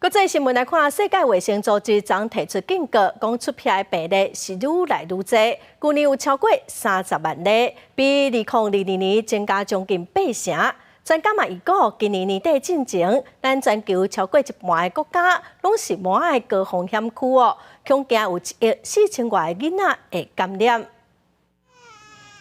国际新闻来看，世界卫生组织昨提出警告，讲出片的病例是愈来愈多，去年有超过30万例，比2022年增加将近8成。专家嘛预估，今年年底进前，咱全球超过一半的国家拢是满的高风险区哦，恐惊有1.4亿外的囡仔会感染。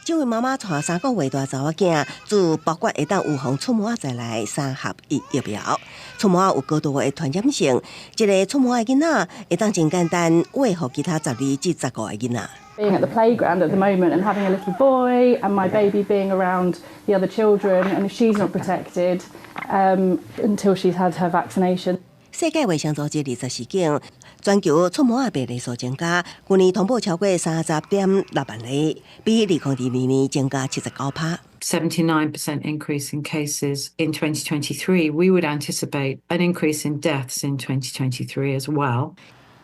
这位妈妈带3个月大查某囝，自包括会当预防触摸仔来3合1疫苗。触摸仔有高度的传染性，一个触摸的囡仔会当真简单喂予其他12至15个囡仔。Being at the playground at the moment and having a little boy and my baby being around the other children, and if she's not protected until she's had her vaccination. 世界卫生组织24警，全球触摸仔病例数增加，去年通报超过30.6万例，比2022年增加79%。79% increase in cases in 2023. We would anticipate an increase in deaths in 2023 as well.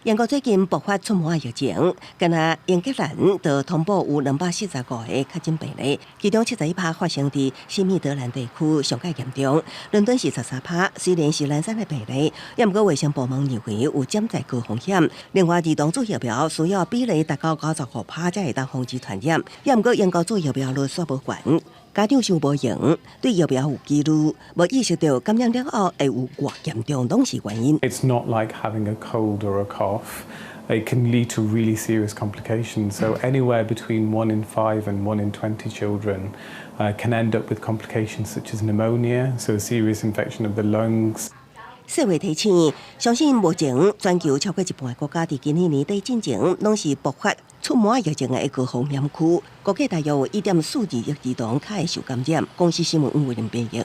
英国最近爆发触摸仔疫情，敢若英格兰就通报有245个确诊病例，其中71%发生伫西米德兰地区，上界严重。伦敦是13%，虽然是零散的病例，也毋过卫生部门认为有潜在高风险。另外，儿童注疫苗需要比例达到95%才会当防止传染，也毋过英国注疫苗率煞无悬。家长想无用，对疫苗有疑虑，无意识到感染了后会有偌严重，拢是原因。It's not like having a cold or a cough. It can lead to really serious complications. So anywhere between 1 in 5 and 1 in 20 children can end up with complications such as pneumonia, so a serious infection of the lungs. 世卫提醒，相信目前全球超过一半国家伫今年年底进前，拢是爆发触摸疫情的高风险区，估计大约有1.42亿儿童较会受感染。公司新闻吴伟林编译。